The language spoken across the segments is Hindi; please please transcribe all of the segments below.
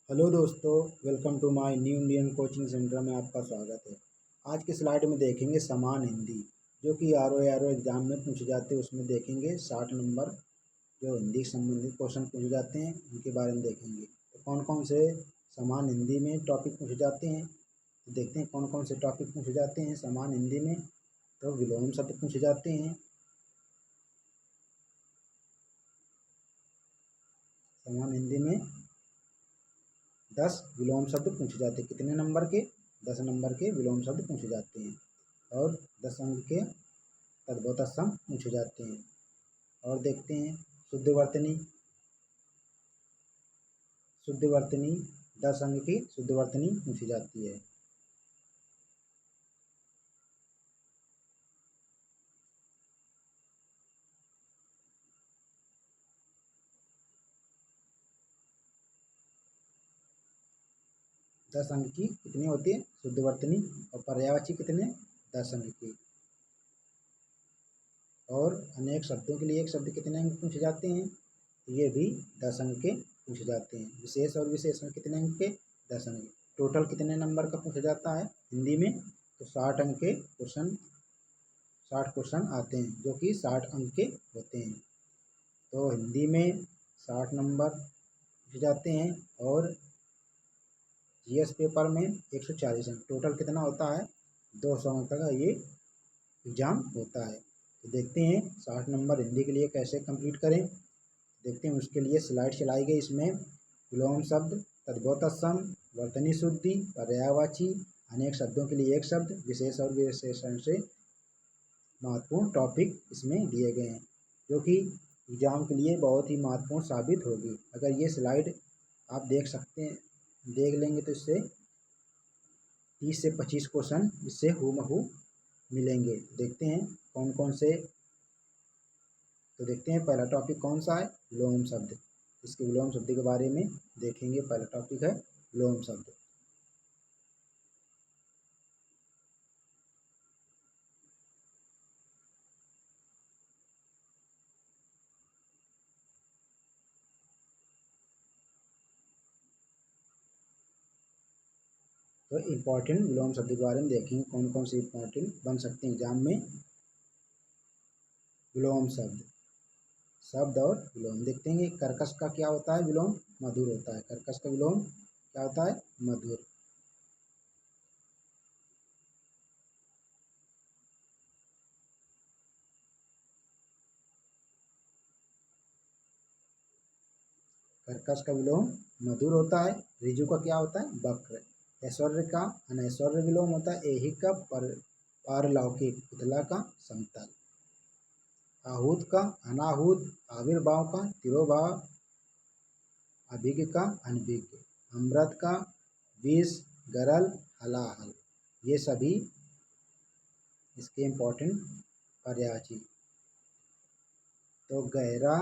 हेलो दोस्तों, welcome to my new Indian coaching centre में आपका स्वागत है। आज की स्लाइड में देखेंगे समान हिंदी, जो कि आर ओ एग्ज़ाम में पूछे जाते हैं। उसमें देखेंगे 60 नंबर जो हिंदी से संबंधित क्वेश्चन पूछे जाते हैं, उनके बारे में देखेंगे। तो कौन कौन से समान हिंदी में टॉपिक पूछे जाते हैं, तो देखते हैं कौन कौन से टॉपिक पूछे जाते हैं समान हिंदी में। तो विलोम शब्द पूछे जाते हैं। समान हिंदी में 10 विलोम शब्द पूछे जाते हैं। कितने नंबर के? 10 नंबर के विलोम शब्द पूछे जाते हैं। और 10 अंक के तद्भव पूछे जाते हैं। और देखते हैं शुद्ध वर्तनी 10 अंक की शुद्ध वर्तनी पूछी जाती है। दस अंक की कितनी होती है? शुद्ध वर्तनी। और पर्यायवाची कितने? 10 अंक की। और अनेक शब्दों के लिए एक शब्द कितने अंक पूछे जाते हैं? ये भी 10 अंक के पूछे जाते हैं। विशेष और विशेषण कितने अंक के? 10 अंक। टोटल कितने नंबर का पूछा जाता है हिंदी में? तो 60 अंक के क्वेश्चन 60 क्वेश्चन आते हैं, जो कि 60 अंक के होते हैं। तो हिंदी में 60 नंबर पूछे जाते हैं। और जीएस पेपर में 140 अंक। टोटल कितना होता है? 200 अंक का ये एग्ज़ाम होता है। तो देखते हैं 60 नंबर हिंदी के लिए कैसे कंप्लीट करें। देखते हैं, उसके लिए स्लाइड चलाई गई। इसमें विलोम शब्द, तद्भव तत्सम, वर्तनी शुद्धि, पर्यायवाची, अनेक शब्दों के लिए एक शब्द, विशेष और विशेषण से महत्वपूर्ण टॉपिक इसमें दिए गए हैं, जो कि एग्ज़ाम के लिए बहुत ही महत्वपूर्ण साबित होगी। अगर ये स्लाइड आप देख लेंगे तो इससे 30 से 25 क्वेश्चन इससे हूबहू मिलेंगे। देखते हैं कौन कौन से। तो देखते हैं पहला टॉपिक कौन सा है? विलोम शब्द। इसके विलोम शब्द के बारे में देखेंगे। पहला टॉपिक है विलोम शब्द। तो इम्पॉर्टेंट विलोम शब्द के बारे में देखेंगे, कौन कौन से इम्पॉर्टेंट बन सकते हैं एग्जाम में। विलोम शब्द, शब्द और विलोम देखते हैं। कर्कश का क्या होता है विलोम? मधुर होता है। कर्कश का विलोम क्या होता है? मधुर। कर्कश का विलोम मधुर होता है। ऋजु का क्या होता है? वक्र। ऐश्वर्य का अनैश्वर्य विलोम होता है। ऐहिक का पारलौकिक। पुतला का समतल। आहूत का अनाहूत। आविर्भाव का तिरोभाव। अभिज्ञ का अनभिज्ञ। अमृत का विष। गरल हलाहल। ये सभी इसके इम्पोर्टेंट पर्यायवाची। तो गहरा,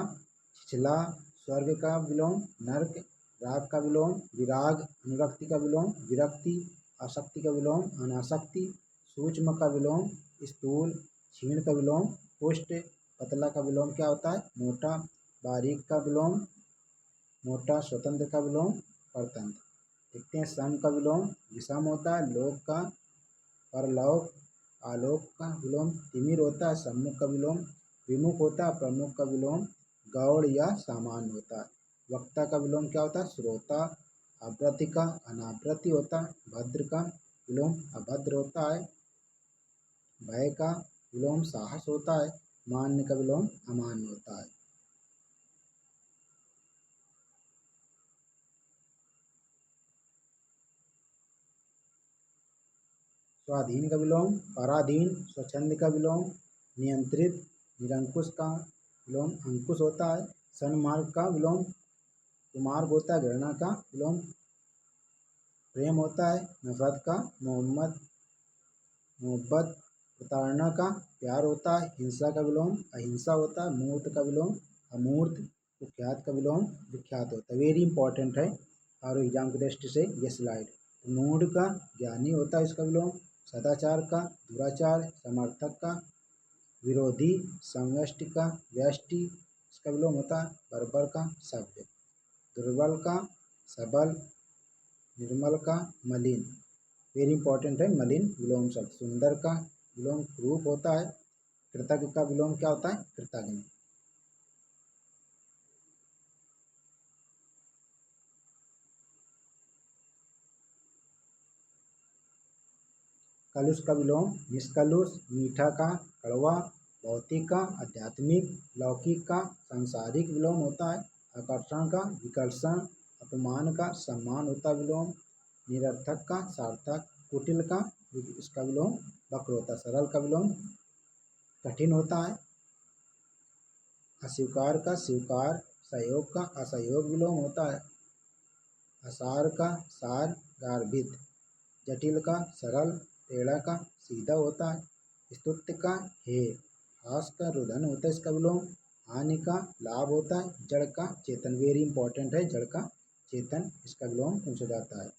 छिछला, स्वर्ग का विलोम नर्क। राग का विलोम विराग। अनुरक्ति का विलोम विरक्ति। आसक्ति का विलोम अनासक्ति। सूक्ष्म का विलोम स्थूल। क्षीण का विलोम पुष्ट। पतला का विलोम क्या होता है? मोटा। बारीक का विलोम मोटा। स्वतंत्र का विलोम परतंत्र। देखते हैं सम का विलोम विषम होता है। लोक का परलौक। आलोक का विलोम तिमिर होता है। सम्मुख का विलोम विमुख होता है। प्रमुख का विलोम गौड़ या सामान्य होता है। वक्ता का विलोम क्या होता है? श्रोता। आवृत्ति का अनावृत्ति होता है। भद्र का विलोम अभद्र होता है। भय का विलोम साहस होता है। मान्य का विलोम अमान्य होता है। स्वाधीन का विलोम पराधीन। स्वच्छंद का विलोम नियंत्रित। निरंकुश का विलोम अंकुश होता है। सन्मार्ग का विलोम कुमार्ग होता है। घृणा का विलोम प्रेम होता है। नफरत का मोहब्बत। प्रताड़ना का प्यार होता है। हिंसा का विलोम अहिंसा होता है। मूर्त का विलोम अमूर्त। कुख्यात का विलोम विख्यात होता है। वेरी इंपॉर्टेंट है और एग्जाम की दृष्टि से ये स्लाइड। मूढ़ का ज्ञानी होता है। इसका विलोम सदाचार का दुराचार। समर्थक का विरोधी। समव्यष्टि का व्यष्टि। इसका विलोम होता है बर्बर का सभ्य। दुर्बल का सबल। निर्मल का मलिन, वेरी इंपॉर्टेंट है मलिन विलोम शब्द। सुंदर का विलोम रूप होता है। कृतज्ञ का विलोम क्या होता है? कृतज्ञ। कलुष का विलोम निष्कलुष, मीठा का कड़वा, भौतिक का आध्यात्मिक, लौकिक का सांसारिक विलोम होता है। आकर्षण का विकर्षण, अपमान का सम्मान होता है विलोम। निरर्थक का सार्थक, कुटिल का इसका विलोम वक्र होता है। सरल का विलोम कठिन होता है। अस्वीकार का स्वीकार, सहयोग का असहयोग विलोम होता है। असार का सार, गार्भित। जटिल का सरल, टेढ़ा का सीधा होता है। स्तुत्य का हे, हास का रुदन होता है इसका विलोम। हानि का लाभ होता है। जड़ का चेतन, वेरी इंपॉर्टेंट है, जड़ का चेतन इसका विलोम पूछा जाता है।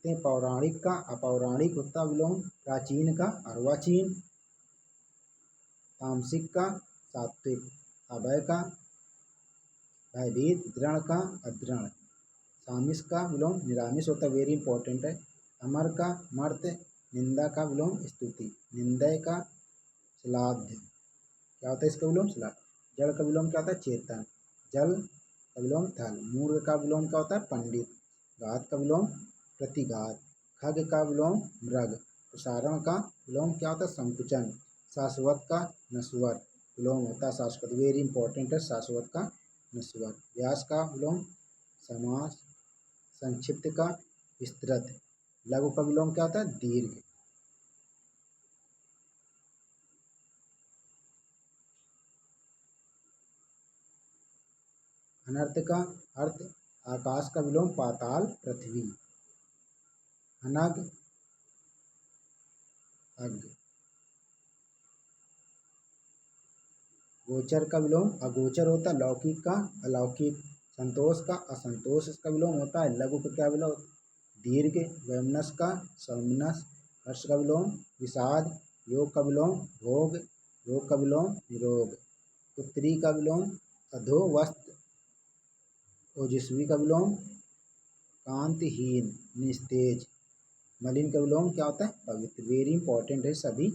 पौराणिक का अपौराणिक होता है विलोम। प्राचीन का अर्वाचीन, तामसिक का सात्विक, अभय का भयभीत, दृढ़ का अदृढ़। सामिस का विलोम निरामिष होता है, वेरी इंपॉर्टेंट है। अमर का मर्त्य, निंदा का विलोम स्तुति, निंदय का श्लाघ्य। क्या होता है इसका विलोम? श्लाघ्य। जड़ का विलोम क्या होता है? चेतन। जल का विलोम थल। मूर्ख का विलोम क्या होता है? पंडित। घात का विलोम प्रतिघात। खग का विलोम मृग। प्रसारण का विलोम क्या होता है? संकुचन। शाश्वत का नश्वर विलोम होता है शाश्वत, वेरी इंपॉर्टेंट है शाश्वत का नश्वर। व्यास का विलोम समास। संक्षिप्त का विस्तृत। लघु का विलोम क्या होता है? दीर्घ। अनर्थ का अर्थ, आकाश का विलोम पाताल पृथ्वी। अनग अग। गोचर का विलोम अगोचर होता है। लौकिक का अलौकिक। संतोष का असंतोष इसका विलोम होता है। लघु का क्या विलोम? दीर्घ। वैमनस का सौमनस। हर्ष का विलोम विषाद। योग का विलोम भोग। रोग का विलोम निरोग। उत्तरी का विलोम अधोवस्त। ओजस्वी का विलोम कांतिहीन निस्तेज। मलिन का विलोम क्या होता है? पवित्र, वेरी इंपॉर्टेंट है सभी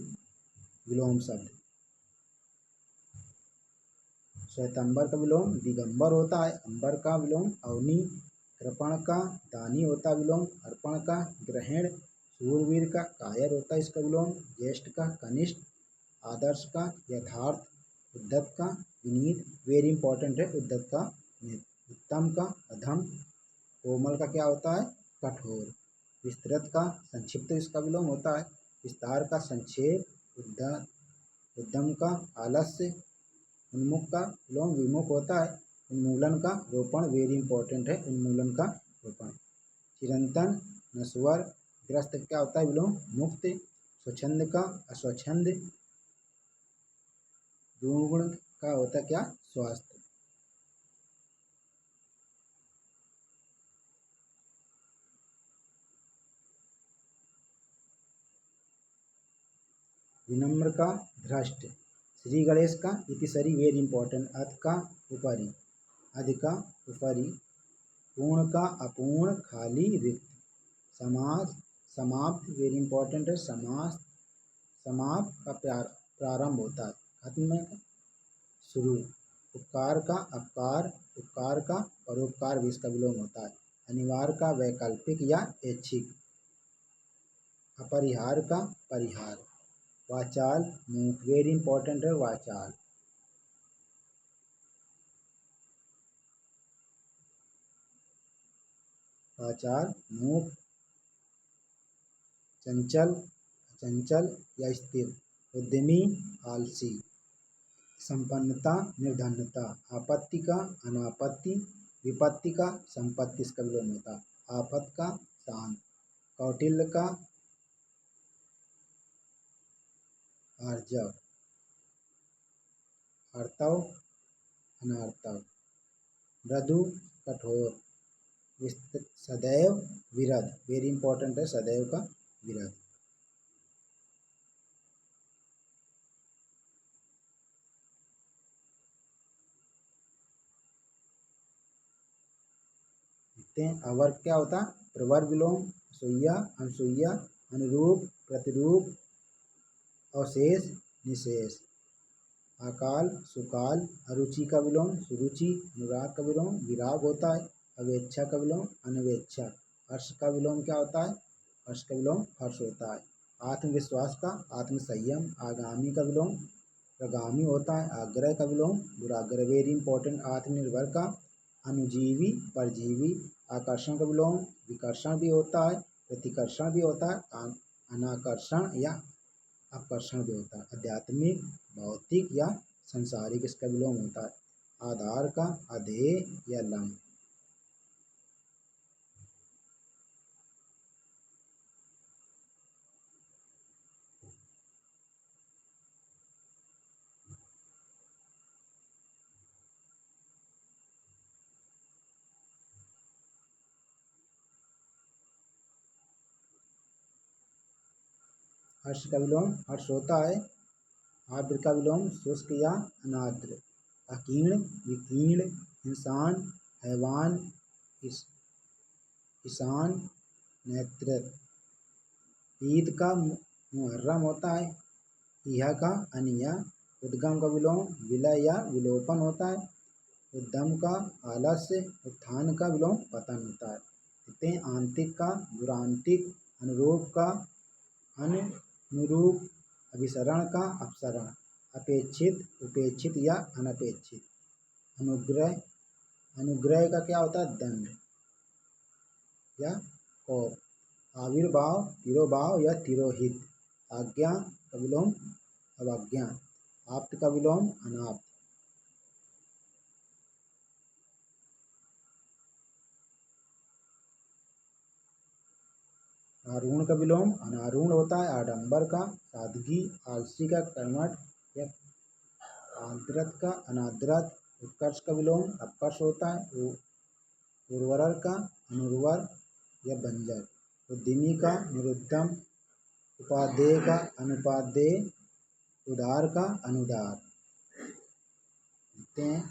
विलोम शब्द। श्वेतांबर का विलोम दिगंबर होता है। अंबर का विलोम अवनी। कृपण का दानी होता है विलोम। अर्पण का ग्रहण। शूरवीर का कायर होता है इसका विलोम। ज्येष्ठ का कनिष्ठ। आदर्श का यथार्थ। उद्धत का विनीत, वेरी इंपॉर्टेंट है उद्धत का विनीत। उत्तम का अधम। कोमल का क्या होता है? कठोर। विस्तृत का संक्षिप्त इसका विलोम होता है। विस्तार का संक्षेप। उद्यम का आलस्य। उन्मुख का विलोम विमुख होता है। उन्मूलन का रोपण, वेरी इंपॉर्टेंट है उन्मूलन का रोपण। चिरंतन नश्वर। ग्रस्त क्या होता है विलोम? मुक्त। स्वच्छंद का अस्वच्छंद। दुर्गुण का होता है क्या? स्वास्थ्य। विनम्र का भ्रष्ट। श्री गणेश का इतिसरी, वेरी इंपॉर्टेंट। अध का ऊपरी। अधि का ऊपरी। पूर्ण का अपूर्ण, खाली, रिक्त। समास समाप्त, वेरी इंपॉर्टेंट है समास। समाप्त का प्रारंभ होता है। खत्म में का शुरू। उपकार का अपकार। उपकार का परोपकार भी इसका विलोम होता है। अनिवार्य का वैकल्पिक या ऐच्छिक। अपरिहार का परिहार। वाचाल मूक, वेरी इंपॉर्टेंट है वाचाल। वाचाल मूक। चंचल चंचल या स्थिर। उद्यमी आलसी। संपन्नता निर्धनता। आपत्ति का अनापत्ति। विपत्ति का संपत्ति इसका विलोम होता है। आफत का शांत। कौटिल्य का आर्जव। आर्तव अनार्तव। मृदु कठोर। सदैव विरध, वेरी इंपॉर्टेंट है सदैव का विरध। देखते हैं अवर्ग क्या होता है, प्रवर्ग विलोम, सुइया, अनुसुईया, अनुरूप, प्रतिरूप, अवशेष, निशेष। अकाल, सुकाल, अरुचि का विलोम सुरुचि, अनुराग का विलोम विराग होता है, अवेच्छा का विलोम अनवेच्छा, हर्ष का विलोम क्या होता है, हर्ष का विलोम हर्ष होता है, आत्मविश्वास का आत्मसंयम, आगामी का विलोम प्रगामी होता है, आग्रह का विलोम दुराग्रह, वेरी इंपॉर्टेंट, आत्मनिर्भर का अनुजीवी परजीवी, आकर्षण का विलोम विकर्षण भी होता है, प्रतिकर्षण भी होता है, अनाकर्षण या आकर्षण भी होता है, आध्यात्मिक भौतिक या संसारिक इसका विलोम होता है, आधार का अधेय या लंब। हर्ष का विलोम हर्ष होता है, आर्द्र का विलोम शुष्क या अनार्द्र, अकीर्ण विकीर्ण, इंसान हैवान, ईशान नेतृत्व, ईद का मुहर्रम होता है, इहा का अनिया, उद्गम का विलोम विलय या विलोपन होता है, उद्यम का आलस्य, उत्थान का विलोम पतन होता है। देखते हैं आंतिक का दुरांतिक, अनुरूप का अनुरूप, अभिसरण का अपसरण, अपेक्षित उपेक्षित या अनपेक्षित, अनुग्रह, अनुग्रह का क्या होता है, दंड या कोप, आविर्भाव तिरोभाव या तिरोहित, आज्ञा का विलोम अवज्ञा, आप्त का विलोम अनाप्त, आरूढ़ का विलोम अनारूढ़ होता है, आडंबर का सादगी, आलसी का कर्मठ या आद्रत का अनाद्रत, उत्कर्ष का विलोम अपकर्ष होता है, उर्वर का अनुर्वर या बंजर, उद्यमी का निरुद्यम, उपादेय का अनुपादेय, उदार का अनुदार। देखते हैं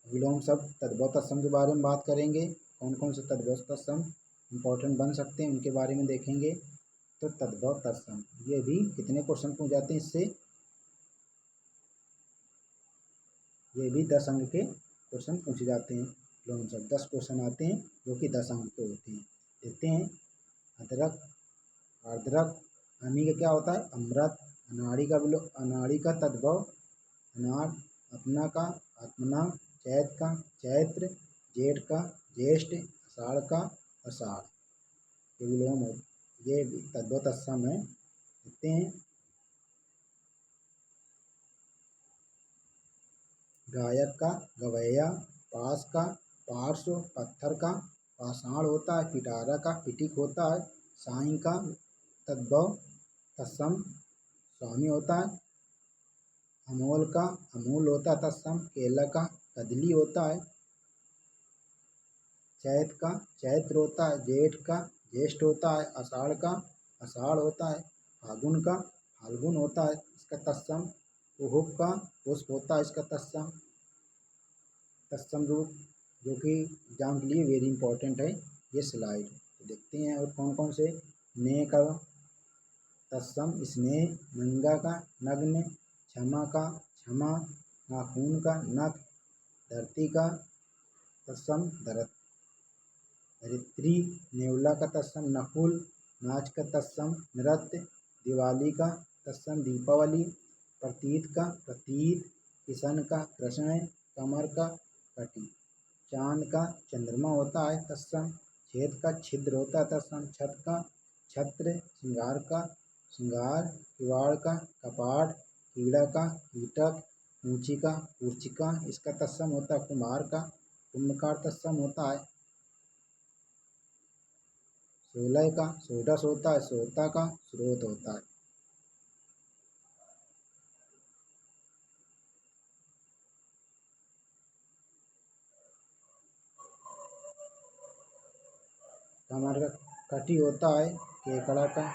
विलोम शब्द तद्भव तत्सम के बारे में बात करेंगे, कौन कौन से तद्भव तत्सम इंपॉर्टेंट बन सकते हैं उनके बारे में देखेंगे। तो तद्भव तत्सम ये भी कितने क्वेश्चन पूछ जाते हैं इससे, ये भी 10 अंक के क्वेश्चन पूछे जाते हैं, विलोम शब्द 10 क्वेश्चन आते हैं जो कि 10 अंक के होते हैं। देखते हैं अदरक, आर्द्रक, अमी का क्या होता है, अमृत, अनाड़ी का विलोम, अनाड़ी का तद्भव अनाड़, अपना का आत्मना, चैत का चैत्र, जेठ का ज्येष्ठ, आषाढ़ का आषाढ़, ये विलोम हो, ये तद्भव तत्सम है। देखते हैं गायक का गवैया, पास का पार्श्व, पत्थर का पाषाण होता है, पिटारा का पिटिक होता है, साईं का तद्भव तत्सम स्वामी होता है, अमोल का अमूल होता है तत्सम, केला का कदली होता है, चैत का चैत्र होता है, जेठ का ज्येष्ठ होता है, आषाढ़ का आषाढ़ होता है, फागुन का फाल्गुन होता है इसका तत्सम, उहुक का पुष्प होता है इसका तत्सम, तत्सम रूप जो कि एग्जाम के लिए वेरी इंपॉर्टेंट है ये स्लाइड। तो देखते हैं और कौन कौन से, ने का तत्सम स्नेह, नंगा का नग्न, क्षमा का क्षमा, नाखून का नख, धरती का तत्सम धरित्री, नेवला का तत्सम नकुल, नाच का तत्सम नृत्य, दिवाली का तत्सम दीपावली, प्रतीत का प्रतीत, किशन का कृष्ण, कमर का कटी, चांद का चंद्रमा होता है तत्सम, छेद का छिद्र होता है तत्सम, छत का छत्र, श्रृंगार का श्रृंगार, किवाड़ का कपाट, कीड़ा का कीटक, ऊंची का ऊर्चिका इसका तत्सम होता है, कुम्हार का कुंभकार तत्सम होता है, सोलह का सोडस होता है, सोता का स्रोत होता है। कमर का कटी होता है, केकड़ा का